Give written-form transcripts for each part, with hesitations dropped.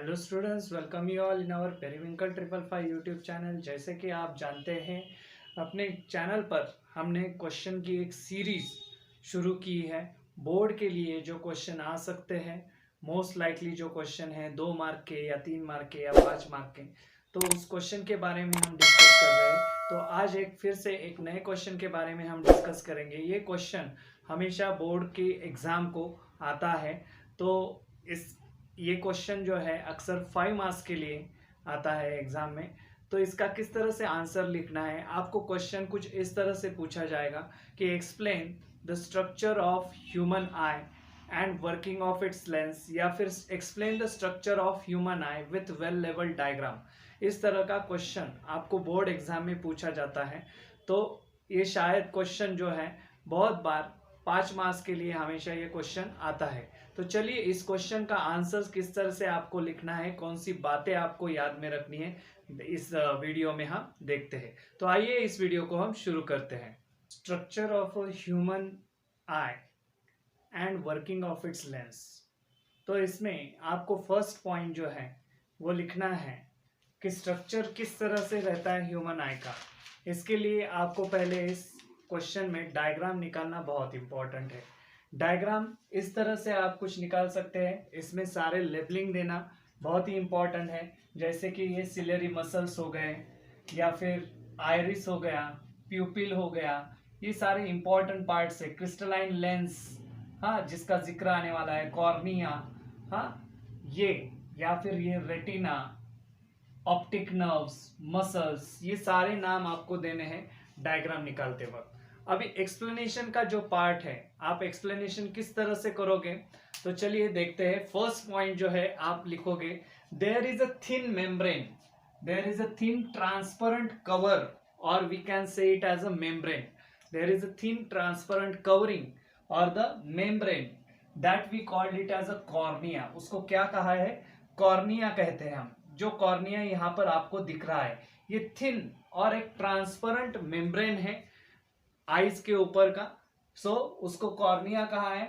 Hello students, welcome you all in our Periwinkle 555 YouTube channel. जैसे कि आप जानते हैं, अपने चैनल पर हमने क्वेश्चन की एक सीरीज शुरू की है। बोर्ड के लिए जो क्वेश्चन आ सकते हैं, मोस्ट लाइकली जो क्वेश्चन है 2 मार्क के या 3 मार्क के या 5 मार्क के, तो उस क्वेश्चन के बारे में हम डिस्कस कर रहे हैं। तो आज फिर से एक नए क्वेश्चन के बारे में हम डिस्कस करेंगे। ये क्वेश्चन हमेशा बोर्ड के एग्ज़ाम को आता है। तो ये क्वेश्चन जो है अक्सर 5 मार्क्स के लिए आता है एग्जाम में। तो इसका किस तरह से आंसर लिखना है, आपको क्वेश्चन कुछ इस तरह से पूछा जाएगा कि explain the structure of human I and working of its lens, या फिर explain the structure of human I with well level diagram. इस तरह का क्वेश्चन आपको बोर्ड एग्जाम में पूछा जाता है। तो ये शायद क्वेश्चन जो है बहुत बार 5 मार्क्स के लिए हमेशा ये क्वेश्चन आता है। तो चलिए इस क्वेश्चन का आंसर किस तरह से आपको लिखना है, कौन सी बातें आपको याद में रखनी है, इस वीडियो में हम देखते हैं। तो आइए इस वीडियो को हम शुरू करते हैं। Structure of a human I and working of its lens. तो इसमें आपको फर्स्ट पॉइंट जो है वो लिखना है कि स्ट्रक्चर किस तरह से रहता है ह्यूमन आई का। इसके लिए आपको पहले इस क्वेश्चन में डायग्राम निकालना बहुत इंपॉर्टेंट है। डायग्राम इस तरह से आप कुछ निकाल सकते हैं। इसमें सारे लेबलिंग देना बहुत ही इंपॉर्टेंट है। जैसे कि ये सिलेरी मसल्स हो गए, या फिर आयरिस हो गया, प्यूपिल हो गया, ये सारे इंपॉर्टेंट पार्ट्स है। क्रिस्टलाइन लेंस, हाँ, जिसका जिक्र आने वाला है, कॉर्निया, हाँ ये, या फिर ये रेटिना, ऑप्टिक नर्व्स, मसल्स, ये सारे नाम आपको देने हैं डायग्राम निकालते वक्त। अभी एक्सप्लेनेशन का जो पार्ट है, आप एक्सप्लेनेशन किस तरह से करोगे, तो चलिए देखते हैं। फर्स्ट पॉइंट जो है आप लिखोगे, there is a thin membrane, there is a thin transparent cover, और we can say it as a membrane. There is a thin transparent covering और the membrane that we called it as a cornea. उसको क्या कहा है? Cornea कहते हैं हम। जो कॉर्निया यहाँ पर आपको दिख रहा है, ये थिन और एक ट्रांसपेरेंट मेम्ब्रेन है आईज के ऊपर का। उसको कॉर्निया कहा है।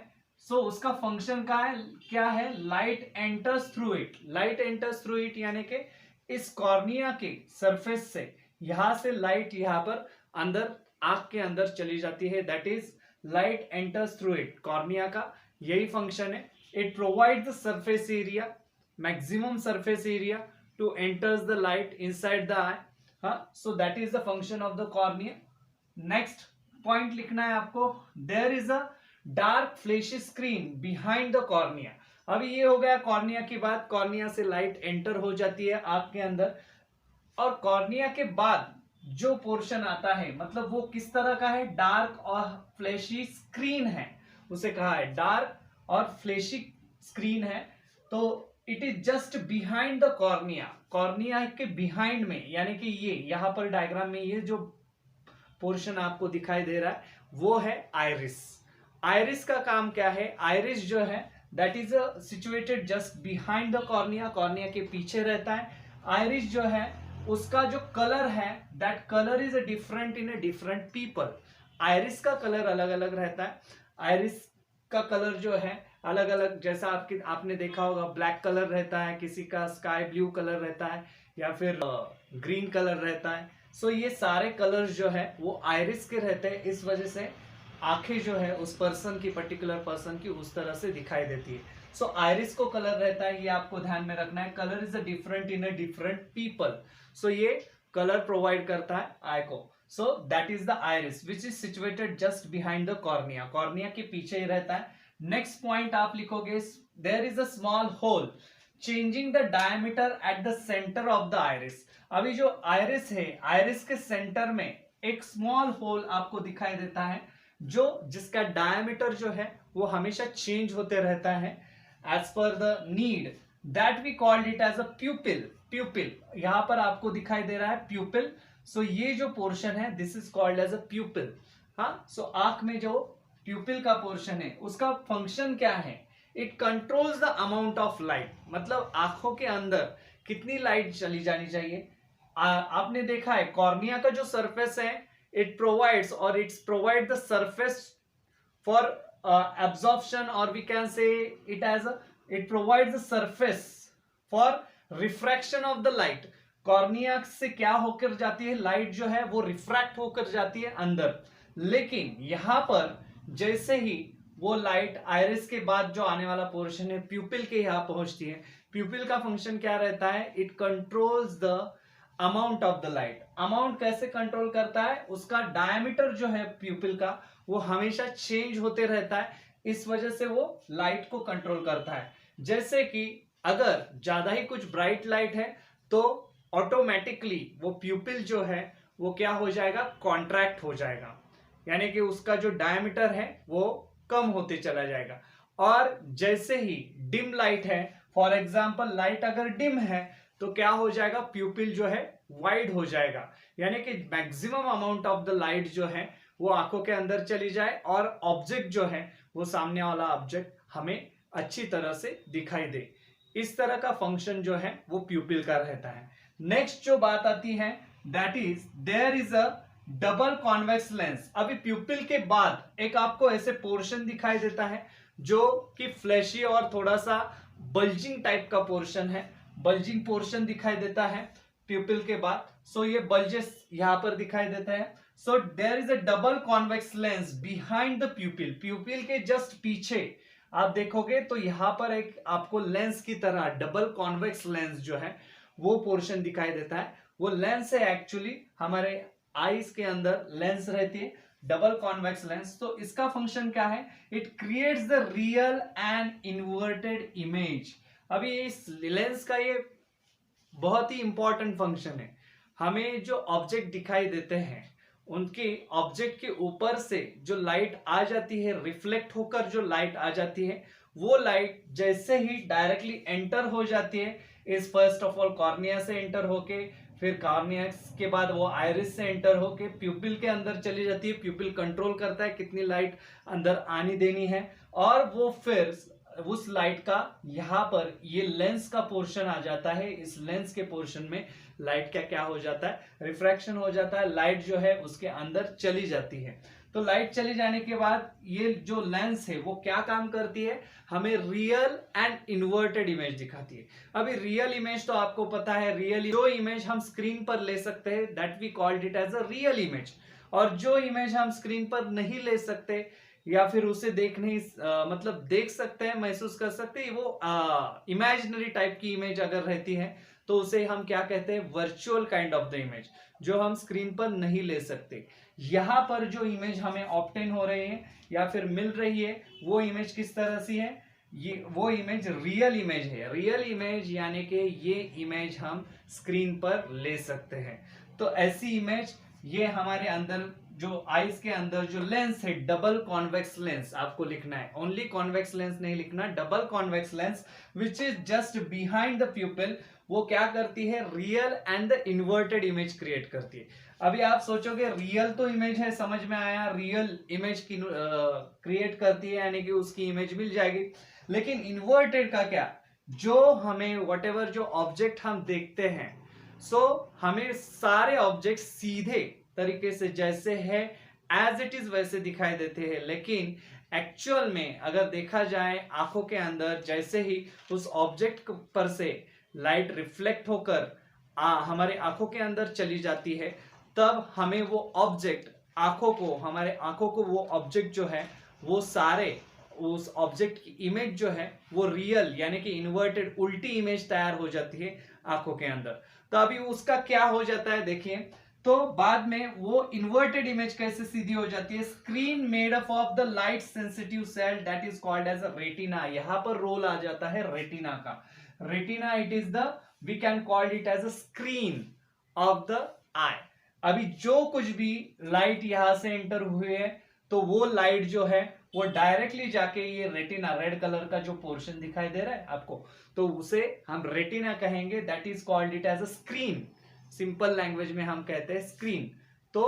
उसका फंक्शन क्या है? Light enters through it. Light enters through it यानी कि इस कॉर्निया के सरफेस से, यहां से लाइट यहां पर अंदर आंख के अंदर चली जाती है। That is light enters through it. Cornea का यही फंक्शन है। It provide the surface area, maximum surface area to enters the light inside the eye. हाँ, so that is the function of the cornea. Next point लिखना है आपको, there is a dark flashy screen behind the cornea. अभी ये हो गया cornea की बात। कॉर्निया से लाइट एंटर हो जाती है आंख के अंदर, और कॉर्निया के बाद जो पोर्शन आता है, मतलब वो किस तरह का है? डार्क और फ्लैशी स्क्रीन है, उसे कहा है डार्क और फ्लैशी स्क्रीन है। तो it is just behind the cornea. Cornea के बिहाइंड में, यानी कि ये यहां पर डायग्राम में ये जो पोर्शन आपको दिखाई दे रहा है वो है आइरिस। आइरिस का काम क्या है? आइरिस जो है that is situated just behind the cornea, cornea के पीछे रहता है। आइरिस जो है उसका जो कलर है, that colour is different in a different people. Iris का कलर अलग अलग रहता है। आइरिस का कलर जो है अलग अलग, जैसा आपने देखा होगा, ब्लैक कलर रहता है, किसी का स्काई ब्लू कलर रहता है, या फिर ग्रीन कलर रहता है। ये सारे कलर्स जो है वो आइरिस के रहते हैं। इस वजह से आंखें जो है उस पर्सन की, पर्टिकुलर पर्सन की, उस तरह से दिखाई देती है। आइरिस को कलर रहता है, ये आपको ध्यान में रखना है। Colour is a different in a different people. ये कलर प्रोवाइड करता है आई को। That is the iris which is situated just behind the cornea. Cornea के पीछे ही रहता है। नेक्स्ट पॉइंट आप लिखोगे, there is a small hole changing the diameter at the centre of the iris. अभी जो आइरिस है, आइरिस के सेंटर में एक स्मॉल होल आपको दिखाई देता है, जिसका डायमीटर जो है वो हमेशा चेंज होते रहता है as per the need. That we called it as a pupil. Pupil यहां पर आपको दिखाई दे रहा है, प्यूपिल। ये जो पोर्शन है, this is called as a pupil. हाँ, आंख में जो प्यूपिल का पोर्शन है उसका फंक्शन क्या है? It controls the amount of light. मतलब आंखों के अंदर कितनी लाइट चली जानी चाहिए। आपने देखा है कॉर्निया का जो सरफेस है, इट प्रोवाइड्स और it's provide the surface for absorption, or we can say it as a, it provides a surface for refraction of the light. Cornea से क्या होकर जाती है, लाइट जो है वो रिफ्रैक्ट होकर जाती है अंदर, लेकिन यहां पर जैसे ही वो लाइट आइरिस के बाद जो आने वाला पोर्शन है प्यूपिल के यहां पहुंचती है, प्यूपिल का फंक्शन क्या रहता है, it controls the amount of the light. Amount कैसे कंट्रोल करता है, उसका डायमीटर जो है प्यूपिल का वो हमेशा चेंज होते रहता है, इस वजह से वो लाइट को कंट्रोल करता है। जैसे कि अगर ज्यादा ही कुछ ब्राइट लाइट है तो ऑटोमेटिकली वो प्यूपिल जो है वो क्या हो जाएगा, कॉन्ट्रैक्ट हो जाएगा, यानी कि उसका जो डायमीटर है वो कम होते चला जाएगा। और जैसे ही डिम लाइट है, फॉर एग्जांपल लाइट अगर डिम है तो क्या हो जाएगा, प्यूपिल जो है वाइड हो जाएगा, यानी कि maximum amount of the light जो है वो आंखों के अंदर चली जाए और ऑब्जेक्ट जो है वो सामने वाला ऑब्जेक्ट हमें अच्छी तरह से दिखाई दे। इस तरह का फंक्शन जो है वो प्यूपिल का रहता है। नेक्स्ट जो बात आती है that is there is a double convex lens. अभी प्यूपिल के बाद एक आपको ऐसे पोर्शन दिखाई देता है जो कि फ्लैशी और थोड़ा सा बल्जिंग टाइप का पोर्शन है, बल्जिंग पोर्शन दिखाई देता है प्यूपिल के बाद। सो ये बल्जेस यहां पर दिखाई देता है। So there is a double convex lens behind the pupil. Pupil के जस्ट पीछे आप देखोगे तो यहां पर एक आपको लेंस की तरह डबल कॉन्वेक्स लेंस जो है वो पोर्शन दिखाई देता है। वो लेंस है एक्चुअली हमारे आईज के अंदर लेंस रहती है, डबल कॉन्वेक्स लेंस। तो इसका फंक्शन क्या है, it creates the real and inverted image. अभी इस लेंस का ये बहुत ही इंपॉर्टेंट फंक्शन है। हमें जो ऑब्जेक्ट दिखाई देते हैं उनके ऑब्जेक्ट के ऊपर से जो लाइट आ जाती है, रिफ्लेक्ट होकर जो लाइट आ जाती है, वो लाइट जैसे ही डायरेक्टली एंटर हो जाती है, इस फर्स्ट ऑफ ऑल कॉर्निया से एंटर होके, फिर कॉर्निया के बाद वो आइरिस से एंटर होके प्यूपिल के अंदर चली जाती है। प्यूपिल कंट्रोल करता है कितनी लाइट अंदर आनी देनी है, और वो फिर उस लाइट का यहाँ पर ये लेंस का पोर्शन आ जाता है। इस लेंस के पोर्शन में लाइट का क्या हो जाता है, रिफ्रैक्शन हो जाता है, लाइट जो है उसके अंदर चली जाती है। तो लाइट चले जाने के बाद ये जो लेंस है वो क्या काम करती है, हमें रियल एंड इन्वर्टेड इमेज दिखाती है। अभी रियल इमेज तो आपको पता है, रियल जो इमेज हम स्क्रीन पर ले सकते हैं that we called it as a real image, और जो इमेज हम स्क्रीन पर नहीं ले सकते या फिर उसे देख नहीं मतलब देख सकते हैं, महसूस कर सकते हैं, वो इमेजिनरी टाइप की इमेज अगर रहती है तो उसे हम क्या कहते हैं, virtual kind of the image, जो हम स्क्रीन पर नहीं ले सकते। यहां पर जो इमेज हमें ऑब्टेन हो रही है या फिर मिल रही है वो इमेज किस तरह से है, ये वो इमेज रियल इमेज है। रियल इमेज यानी कि ये इमेज हम स्क्रीन पर ले सकते हैं। तो ऐसी इमेज ये हमारे अंदर जो आईज के अंदर जो लेंस है, डबल कॉन्वेक्स लेंस आपको लिखना है, ओनली कॉन्वेक्स लेंस नहीं लिखना, double convex lens which is just behind the प्यूपिल, वो क्या करती है, real and the inverted image create करती है। अभी आप सोचोगे रियल तो इमेज है, समझ में आया, रियल इमेज की क्रिएट करती है यानी कि उसकी इमेज मिल जाएगी, लेकिन इन्वर्टेड का क्या, जो हमें व्हाटएवर जो ऑब्जेक्ट हम देखते हैं, सो हमें सारे ऑब्जेक्ट सीधे तरीके से जैसे है एज इट इज वैसे दिखाई देते हैं, लेकिन एक्चुअल में अगर देखा जाए आंखों के अंदर जैसे ही उस ऑब्जेक्ट पर से लाइट रिफ्लेक्ट होकर हमारे आंखों के अंदर चली जाती है, तब हमें वो ऑब्जेक्ट आंखों को, हमारे आंखों को वो ऑब्जेक्ट जो है वो सारे उस ऑब्जेक्ट की इमेज जो है वो रियल यानी कि इन्वर्टेड उल्टी इमेज तैयार हो जाती है आंखों के अंदर। तो अभी उसका क्या हो जाता है देखिए, तो बाद में वो इन्वर्टेड इमेज कैसे सीधी हो जाती है, screen made up of the light sensitive cell that is called as a retina. यहां पर रोल आ जाता है रेटिना का। Retina it is the, we can called it as a screen of the eye. अभी जो कुछ भी लाइट यहां से एंटर हुए है तो वो लाइट जो है वो डायरेक्टली जाके ये रेटिना, रेड कलर का जो पोर्शन दिखाई दे रहा है आपको, तो उसे हम रेटिना कहेंगे, that is called it as a screen. Simple language में हम कहते हैं स्क्रीन। तो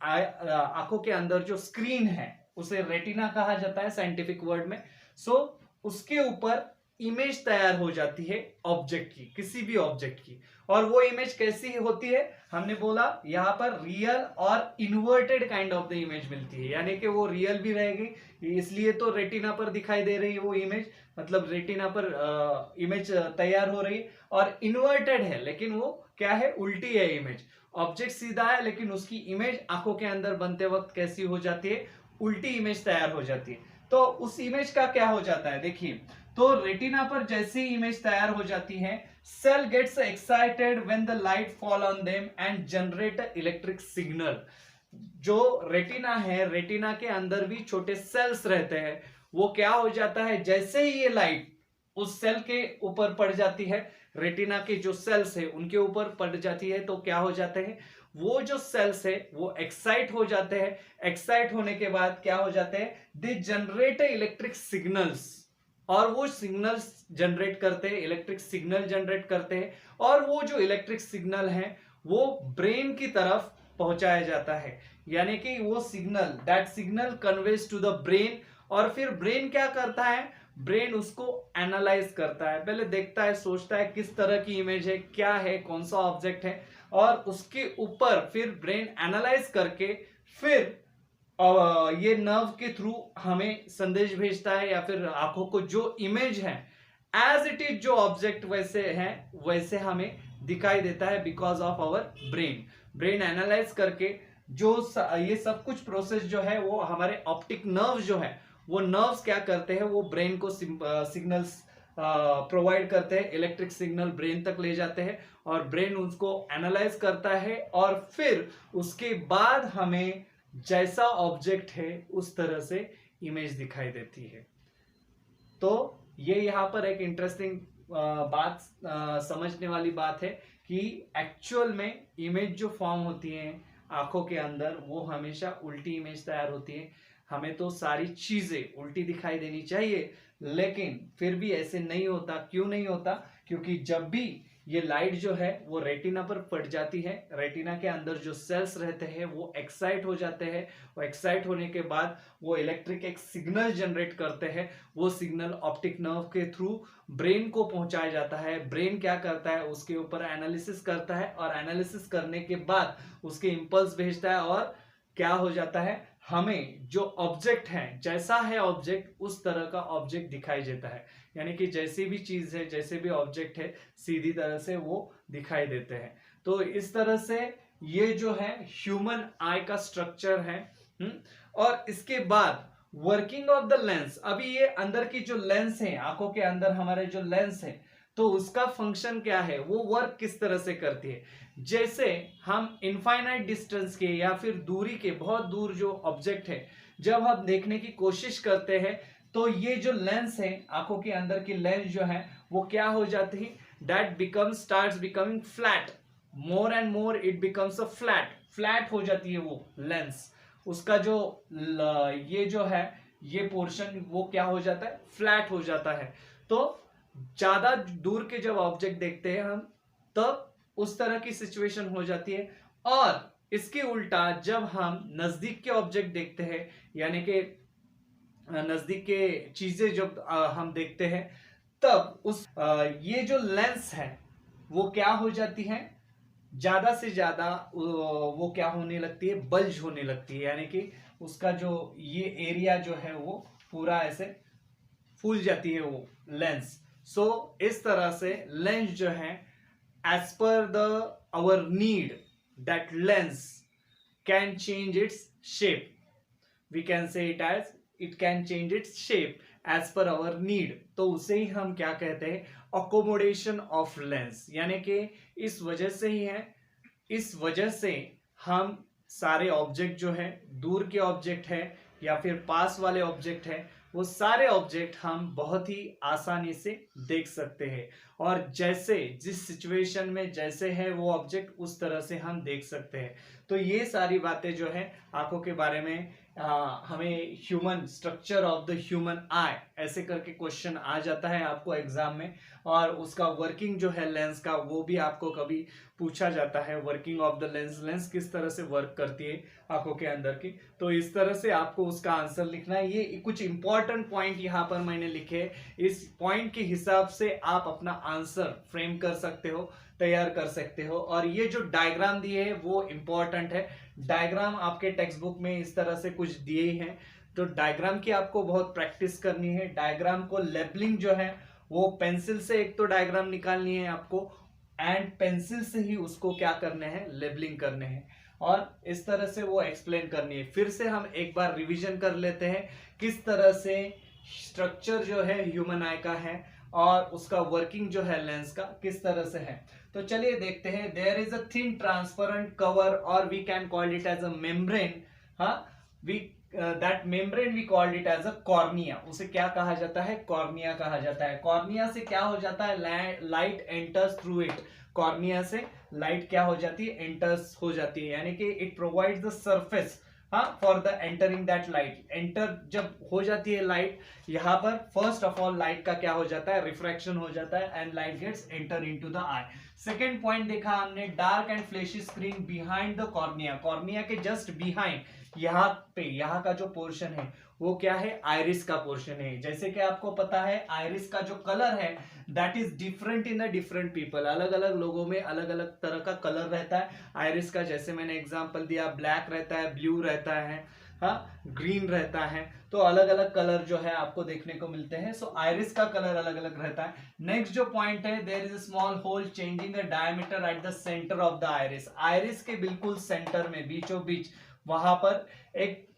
आंखों के अंदर जो स्क्रीन है उसे रेटिना कहा जाता है साइंटिफिक वर्ड में। सो उसके ऊपर इमेज तैयार हो जाती है ऑब्जेक्ट की, किसी भी ऑब्जेक्ट की। और वो इमेज कैसी होती है, हमने बोला यहाँ पर रियल और inverted kind of the image मिलती है, यानी कि वो रियल भी रहेगी, इसलिए तो रेटिना पर दिखाई दे रही है वो इमेज, मतलब रेटिना पर इमेज तैयार हो रही है। और इन्वर्टेड है लेकिन वो क्या है, उल्टी है इमेज। ऑब्जेक्ट सीधा है लेकिन उसकी इमेज आंखों के अंदर बनते वक्त कैसी हो जाती है, उल्टी इमेज तैयार हो जाती है। तो उस इमेज का क्या हो जाता है, देखिए, तो रेटिना पर जैसी इमेज तैयार हो जाती है, cell gets excited when the light fall on them and generate electric signal. जो रेटिना है, रेटिना के अंदर भी छोटे सेल्स रहते हैं, वो क्या हो जाता है, जैसे ही ये लाइट उस सेल के ऊपर पड़ जाती है, रेटिना के जो सेल्स है उनके ऊपर पड़ जाती है, तो क्या हो जाते हैं, वो जो सेल्स है वो एक्साइट हो जाते हैं। एक्साइट होने के बाद क्या हो जाते हैं, दे जनरेट इलेक्ट्रिक सिग्नल्स, और वो सिग्नल्स जनरेट करते हैं, इलेक्ट्रिक सिग्नल जनरेट करते हैं, और वो जो इलेक्ट्रिक सिग्नल है वो ब्रेन की तरफ पहुंचाया जाता है, यानी कि वो signal, that signal conveys to the brain. और फिर ब्रेन क्या करता है, ब्रेन उसको एनालाइज करता है, पहले देखता है, सोचता है किस तरह की इमेज है, क्या है, कौन सा ऑब्जेक्ट है, और उसके ऊपर फिर ब्रेन एनालाइज करके फिर ये नर्व के थ्रू हमें संदेश भेजता है, या फिर आंखों को जो इमेज है एज इट इज, जो ऑब्जेक्ट वैसे है वैसे हमें दिखाई देता है, because of our brain. Brain analyse करके जो ये सब कुछ प्रोसेस जो है वो हमारे ऑप्टिक नर्व जो है, वो नर्व्स क्या करते हैं, वो ब्रेन को सिग्नल्स प्रोवाइड करते हैं, इलेक्ट्रिक सिग्नल ब्रेन तक ले जाते हैं, और ब्रेन उसको एनालाइज करता है, और फिर उसके बाद हमें जैसा ऑब्जेक्ट है उस तरह से इमेज दिखाई देती है। तो ये यहाँ पर एक इंटरेस्टिंग बात समझने वाली बात है कि एक्चुअल में इमेज जो फॉर्म होती है आंखों के अंदर, वो हमेशा उल्टी इमेज तैयार होती है। हमें तो सारी चीजें उल्टी दिखाई देनी चाहिए, लेकिन फिर भी ऐसे नहीं होता। क्यों नहीं होता, क्योंकि जब भी ये लाइट जो है वो रेटिना पर पड़ जाती है, रेटिना के अंदर जो सेल्स रहते हैं वो एक्साइट हो जाते हैं, वो एक्साइट होने के बाद वो इलेक्ट्रिक एक सिग्नल जनरेट करते हैं, वो सिग्नल ऑप्टिक नर्व के थ्रू ब्रेन को पहुंचाया जाता है। ब्रेन क्या करता है, उसके ऊपर एनालिसिस करता है, और एनालिसिस करने के बाद उसके इंपल्स भेजता है, और क्या हो जाता है, हमें जो ऑब्जेक्ट है, जैसा है ऑब्जेक्ट उस तरह का ऑब्जेक्ट दिखाई देता है, यानी कि जैसी भी चीज है, जैसे भी ऑब्जेक्ट है, सीधी तरह से वो दिखाई देते हैं। तो इस तरह से ये जो है ह्यूमन आई का स्ट्रक्चर है। और इसके बाद वर्किंग ऑफ द लेंस, अभी ये अंदर की जो लेंस है, आंखों के अंदर हमारे जो लेंस है, तो उसका फंक्शन क्या है, वो वर्क किस तरह से करती है। जैसे हम इनफाइनाइट डिस्टेंस के या फिर दूरी के, बहुत दूर जो ऑब्जेक्ट है, जब हम देखने की कोशिश करते हैं, तो ये जो लेंस है, आंखों के अंदर की लेंस जो है, वो क्या हो जाती है, that becomes starts becoming flat, more and more it becomes a flat, flat हो जाती है वो लेंस। उसका जो ये जो है, ये पोर्शन वो क्या हो जाता है, फ्लैट हो जाता है। तो ज्यादा दूर के जब ऑब्जेक्ट देखते हैं हम, तब उस तरह की सिचुएशन हो जाती है। और इसके उल्टा जब हम नजदीक के ऑब्जेक्ट देखते हैं, यानी कि नजदीक के चीजें जब हम देखते हैं, तब उस ये जो लेंस है वो क्या हो जाती है, ज्यादा से ज्यादा वो क्या होने लगती है, बल्ज होने लगती है, यानी कि उसका जो ये एरिया जो है वो पूरा ऐसे फूल जाती है वो लेंस। सो इस तरह से लेंस जो है, as per the our need, that lens can change its shape, we can say it as it can change its shape as per our need. तो उसे ही हम क्या कहते हैं, अकोमोडेशन ऑफ लेंस, यानी कि इस वजह से ही है, इस वजह से हम सारे ऑब्जेक्ट जो है, दूर के ऑब्जेक्ट है या फिर पास वाले ऑब्जेक्ट है, वो सारे ऑब्जेक्ट हम बहुत ही आसानी से देख सकते हैं, और जैसे जिस सिचुएशन में जैसे है वो ऑब्जेक्ट, उस तरह से हम देख सकते हैं। तो ये सारी बातें जो है आंखों के बारे में हमें human structure of the human आई ऐसे करके क्वेश्चन आ जाता है आपको एग्जाम में, और उसका वर्किंग जो है लेंस का वो भी आपको कभी पूछा जाता है, working of the lens, lens किस तरह से वर्क करती है आंखों के अंदर की। तो इस तरह से आपको उसका आंसर लिखना है। ये कुछ इंपॉर्टेंट पॉइंट यहाँ पर मैंने लिखे, इस पॉइंट के हिसाब से आप अपना आंसर फ्रेम कर सकते हो, तैयार कर सकते हो। और ये जो डायग्राम दिए है वो इंपॉर्टेंट है, डायग्राम आपके टेक्स्ट बुक में इस तरह से कुछ दिए हैं, तो डायग्राम की आपको बहुत प्रैक्टिस करनी है। डायग्राम को लेबलिंग जो है वो पेंसिल से एक तो डायग्राम निकालनी है आपको, एंड पेंसिल से ही उसको क्या करने हैं, लेबलिंग करने हैं, और इस तरह से वो एक्सप्लेन करनी है। फिर से हम एक बार रिवीजन कर लेते हैं किस तरह से स्ट्रक्चर जो है ह्यूमन आई का है और उसका वर्किंग जो है लेंस का किस तरह से है। तो चलिए देखते हैं। There is a thin transparent cover और we can call it as a membrane. हाँ, we that membrane we called it as a cornea. उसे क्या कहा जाता है, कॉर्निया कहा जाता है। कॉर्निया से क्या हो जाता है, light enters through it. Cornea से लाइट क्या हो जाती है, एंटर्स हो जाती है, यानी कि it provides the surface for the entering that light. Enter जब हो जाती है लाइट, यहाँ पर फर्स्ट ऑफ ऑल लाइट का क्या हो जाता है, रिफ्रैक्शन हो जाता है and light gets enter into the eye. Second point देखा हमने, dark and flashy screen behind the cornea. Cornea के जस्ट बिहाइंड, यहाँ पे, यहाँ का जो पोर्शन है वो क्या है, आइरिस का पोर्शन है। जैसे कि आपको पता है आइरिस का जो कलर है that is different in the different people. अलग अलग लोगों में अलग अलग तरह का कलर रहता है आइरिस का। जैसे मैंने एग्जांपल दिया, ब्लैक रहता है, ब्लू रहता है, हाँ, ग्रीन रहता है। तो अलग अलग कलर जो है आपको देखने को मिलते हैं। सो आइरिस का कलर अलग अलग रहता है। नेक्स्ट जो पॉइंट है, there is a small hole changing the diameter at the centre of the iris. Iris के बिल्कुल सेंटर में, बीचों बीच, वहां पर एक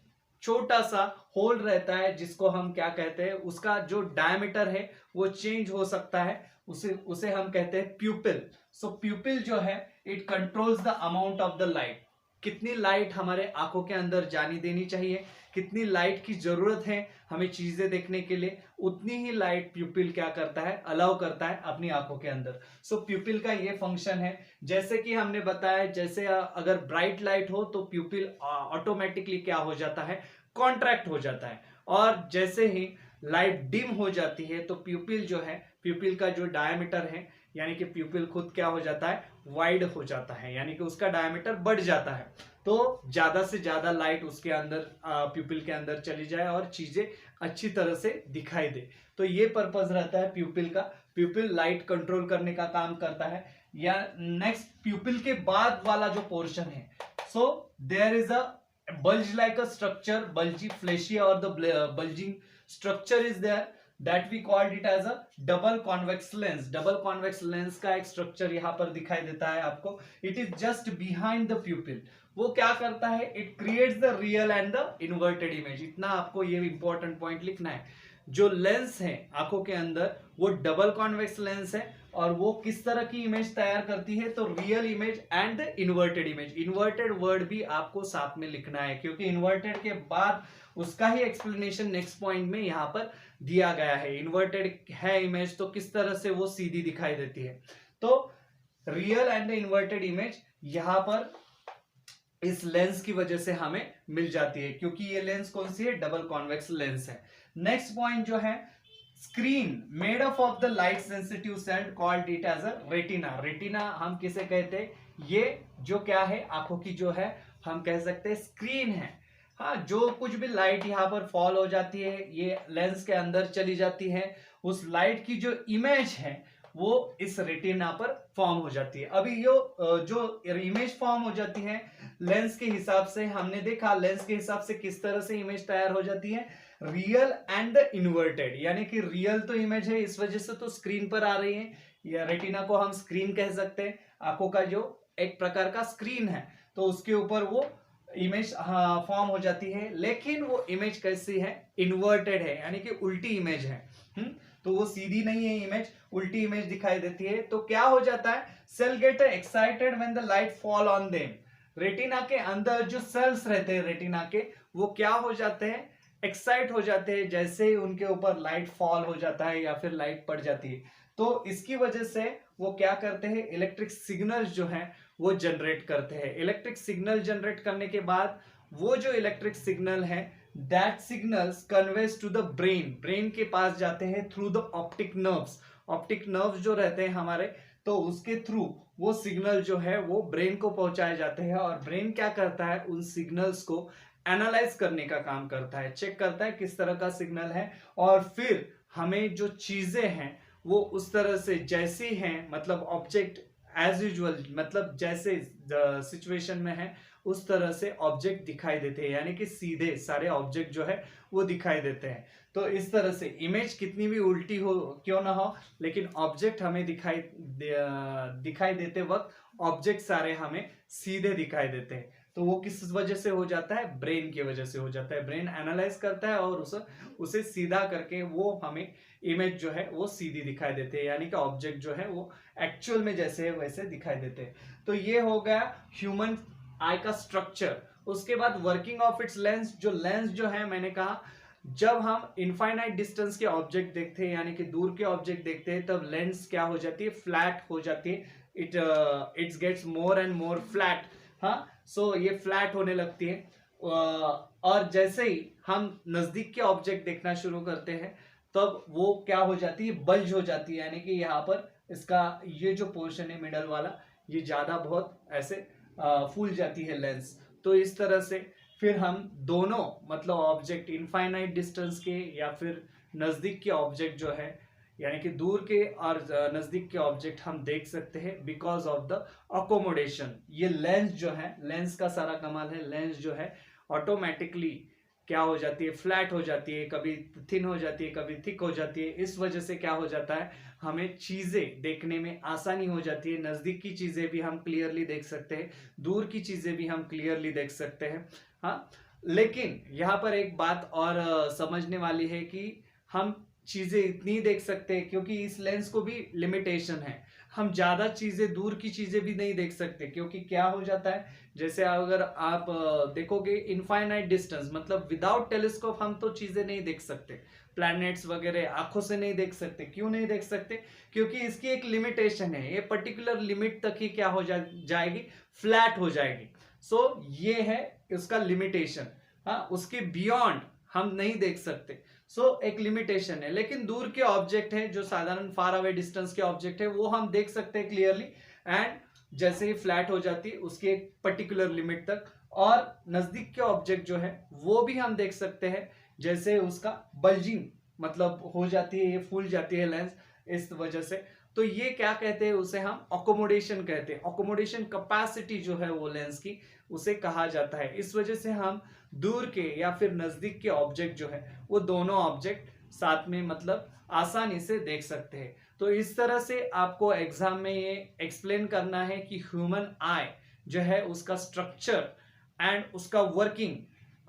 छोटा सा होल रहता है जिसको हम क्या कहते हैं, उसका जो डायमीटर है वो चेंज हो सकता है, उसे हम कहते हैं प्यूपिल। सो प्यूपिल जो है it controls the amount of the light. कितनी लाइट हमारे आंखों के अंदर जानी देनी चाहिए, कितनी लाइट की जरूरत है हमें चीजें देखने के लिए, उतनी ही लाइट प्यूपिल क्या करता है, अलाउ करता है अपनी आंखों के अंदर। सो प्यूपिल का ये फंक्शन है। जैसे कि हमने बताया, जैसे अगर ब्राइट लाइट हो तो प्यूपिल ऑटोमेटिकली क्या हो जाता है, कॉन्ट्रैक्ट हो जाता है, और जैसे ही लाइट डिम हो जाती है तो प्यूपिल जो है, प्यूपिल का जो डायमीटर है, यानी कि प्यूपिल खुद क्या हो जाता है, वाइड हो जाता है, यानी कि उसका डायमीटर बढ़ जाता है। तो ज्यादा से ज्यादा लाइट उसके अंदर, प्यूपिल के अंदर चली जाए और चीजें अच्छी तरह से दिखाई दे। तो ये पर्पस रहता है प्यूपिल का। प्यूपिल लाइट कंट्रोल करने का काम करता है। या नेक्स्ट, प्यूपिल के बाद वाला जो पोर्शन है, so there is a bulge like a structure, bulgy fleshy or the bulging structure is there, that we called it as a double convex lens. double convex lens का एक स्ट्रक्चर यहाँ पर दिखाई देता है आपको। it is just behind the pupil. वो क्या करता है, it creates the real and the inverted image. इतना आपको ये इंपॉर्टेंट पॉइंट लिखना है। जो लेंस है आंखों के अंदर वो डबल कॉन्वेक्स लेंस है, और वो किस तरह की इमेज तैयार करती है, तो real image and the inverted image. Inverted word भी आपको साथ में लिखना है, क्योंकि इन्वर्टेड के बाद उसका ही एक्सप्लेनेशन नेक्स्ट पॉइंट में यहाँ पर दिया गया है। इन्वर्टेड है इमेज तो किस तरह से वो सीधी दिखाई देती है। तो real and the inverted image यहाँ पर इस लेंस की वजह से हमें मिल जाती है, क्योंकि ये लेंस कौन सी है, डबल कॉन्वेक्स लेंस है। नेक्स्ट पॉइंट जो है, screen made up of the light sensitive cell called it as a retina. Retina हम किसे कहते हैं, ये जो क्या है, आंखों की जो है, हम कह सकते हैं स्क्रीन है। हाँ, जो कुछ भी लाइट यहाँ पर फॉल हो जाती है, ये लेंस के अंदर चली जाती है, उस लाइट की जो इमेज है वो इस रेटिना पर फॉर्म हो जाती है। अभी जो इमेज फॉर्म हो जाती है लेंस के हिसाब से, हमने देखा लेंस के हिसाब से किस तरह से इमेज तैयार हो जाती है, रियल एंड द इन्वर्टेड। यानी कि रियल तो इमेज है, इस वजह से तो स्क्रीन पर आ रही है, या रेटिना को हम स्क्रीन कह सकते हैं, आंखों का जो एक प्रकार का स्क्रीन है, तो उसके ऊपर वो इमेज फॉर्म हो जाती है। लेकिन वो इमेज कैसी है, इन्वर्टेड है, यानी कि उल्टी इमेज है। तो वो सीधी नहीं है इमेज, उल्टी इमेज दिखाई देती है। तो क्या हो जाता है, cell get excited when the light fall on them. Retina के अंदर जो सेल्स रहते हैं रेटिना के, वो क्या हो जाते हैं, एक्साइट हो जाते हैं जैसे ही उनके ऊपर लाइट फॉल हो जाता है या फिर लाइट पड़ जाती है। तो इसकी वजह से वो क्या करते हैं, इलेक्ट्रिक सिग्नल्स जो हैं वो जनरेट करते हैं। इलेक्ट्रिक सिग्नल जनरेट करने के बाद वो जो इलेक्ट्रिक सिग्नल है that signals conveys to the brain, brain के पास जाते हैं through the optic nerves. Optic nerves जो रहते हैं हमारे, तो उसके थ्रू वो सिग्नल जो है वो ब्रेन को पहुंचाए जाते हैं, और ब्रेन क्या करता है, उन सिग्नल्स को एनालाइज करने का काम करता है, चेक करता है किस तरह का सिग्नल है, और फिर हमें जो चीजें हैं वो उस तरह से जैसी हैं, मतलब ऑब्जेक्ट एज यूजुअल, मतलब जैसे सिचुएशन में है उस तरह से ऑब्जेक्ट दिखाई देते हैं, यानी कि सीधे सारे ऑब्जेक्ट जो है वो दिखाई देते हैं। तो इस तरह से इमेज कितनी भी उल्टी हो क्यों ना हो, लेकिन ऑब्जेक्ट हमें दिखाई देते वक्त ऑब्जेक्ट सारे हमें सीधे दिखाई देते हैं। तो वो किस वजह से हो जाता है, ब्रेन की वजह से हो जाता है। ब्रेन एनालाइज करता है और उसे सीधा करके वो हमें इमेज जो है वो सीधी दिखाई देते हैं, यानी कि ऑब्जेक्ट जो है वो एक्चुअल में जैसे है वैसे दिखाई देते हैं। तो ये हो गया ह्यूमन आई का स्ट्रक्चर। उसके बाद वर्किंग ऑफ इट्स लेंस। जो लेंस जो है, मैंने कहा जब हम इनफाइनाइट डिस्टेंस के ऑब्जेक्ट देखते हैं, यानी कि दूर के ऑब्जेक्ट देखते हैं, तब लेंस क्या हो जाती है, फ्लैट हो जाती है। Its gets more and more flat. हाँ, सो ये फ्लैट होने लगती है। और जैसे ही हम नजदीक के ऑब्जेक्ट देखना शुरू करते हैं तब वो क्या हो जाती है, बल्ज हो जाती है, यानी कि यहाँ पर इसका ये जो पोर्शन है मिडल वाला, ये ज्यादा बहुत ऐसे फूल जाती है लेंस। तो इस तरह से फिर हम दोनों, मतलब ऑब्जेक्ट इनफाइनाइट डिस्टेंस के या फिर नजदीक के ऑब्जेक्ट जो है, यानी कि दूर के और नजदीक के ऑब्जेक्ट हम देख सकते हैं बिकॉज ऑफ द अकोमोडेशन। ये लेंस जो है, लेंस का सारा कमाल है, लेंस जो है ऑटोमेटिकली क्या हो जाती है, फ्लैट हो जाती है, कभी थिन हो जाती है, कभी थिक हो जाती है। इस वजह से क्या हो जाता है, हमें चीजें देखने में आसानी हो जाती है। नजदीक की चीजें भी हम क्लियरली देख सकते हैं, दूर की चीजें भी हम क्लियरली देख सकते हैं। हाँ, लेकिन यहाँ पर एक बात और समझने वाली है कि हम चीजें इतनी देख सकते हैं क्योंकि इस लेंस को भी लिमिटेशन है। हम ज्यादा चीजें, दूर की चीजें भी नहीं देख सकते, क्योंकि क्या हो जाता है, जैसे अगर आप देखोगे इनफाइनाइट डिस्टेंस, मतलब विदाउट टेलीस्कोप हम तो चीजें नहीं देख सकते, प्लैनेट्स वगैरह आंखों से नहीं देख सकते। क्यों नहीं देख सकते, क्योंकि इसकी एक लिमिटेशन है, ये पर्टिकुलर लिमिट तक ही क्या हो जाएगी, फ्लैट हो जाएगी। सो ये है उसका लिमिटेशन। हाँ, उसके बियॉन्ड हम नहीं देख सकते। सो एक लिमिटेशन है। लेकिन दूर के ऑब्जेक्ट है, जो साधारण फार अवे डिस्टेंस के ऑब्जेक्ट है, वो हम देख सकते हैं क्लियरली, एंड जैसे ही फ्लैट हो जाती है उसके एक पर्टिकुलर लिमिट तक। और नजदीक के ऑब्जेक्ट जो है वो भी हम देख सकते हैं, जैसे उसका बल्जिंग मतलब हो जाती है, ये फूल जाती है लेंस इस वजह से। तो ये क्या कहते हैं, उसे हम अकोमोडेशन कहते हैं। अकोमोडेशन कैपेसिटी जो है वो लेंस की, उसे कहा जाता है। इस वजह से हम दूर के या फिर नजदीक के ऑब्जेक्ट जो है वो दोनों ऑब्जेक्ट साथ में मतलब आसानी से देख सकते हैं। तो इस तरह से आपको एग्जाम में ये एक्सप्लेन करना है कि ह्यूमन आई जो है उसका स्ट्रक्चर एंड उसका वर्किंग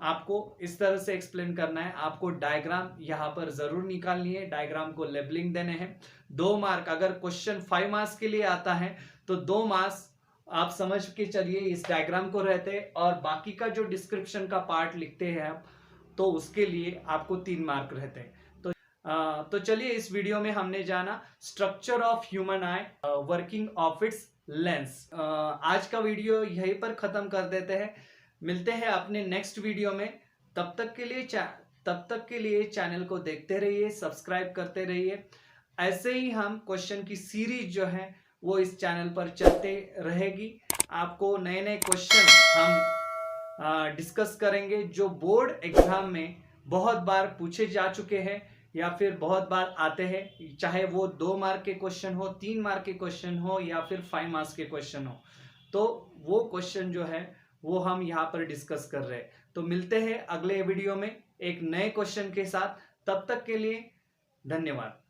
आपको इस तरह से एक्सप्लेन करना है। आपको डायग्राम यहाँ पर जरूर निकालनी है, डायग्राम को लेबलिंग देने हैं। 2 मार्क, अगर क्वेश्चन 5 मार्क्स के लिए आता है तो 2 मार्क्स आप समझ के चलिए इस डायग्राम को रहते, और बाकी का जो डिस्क्रिप्शन का पार्ट लिखते हैं आप, तो उसके लिए आपको 3 मार्क रहते हैं। तो चलिए, इस वीडियो में हमने जाना structure of human I, working of its lens. आज का वीडियो यहीं पर खत्म कर देते हैं, मिलते हैं अपने नेक्स्ट वीडियो में। तब तक के लिए चैनल को देखते रहिए, सब्सक्राइब करते रहिए। ऐसे ही हम क्वेश्चन की सीरीज जो है वो इस चैनल पर चलते रहेगी। आपको नए नए क्वेश्चन हम डिस्कस करेंगे जो बोर्ड एग्जाम में बहुत बार पूछे जा चुके हैं या फिर बहुत बार आते हैं, चाहे वो 2 मार्क के क्वेश्चन हो, 3 मार्क के क्वेश्चन हो या फिर 5 मार्क्स के क्वेश्चन हो। तो वो क्वेश्चन जो है वो हम यहाँ पर डिस्कस कर रहे हैं। तो मिलते हैं अगले वीडियो में एक नए क्वेश्चन के साथ। तब तक के लिए धन्यवाद।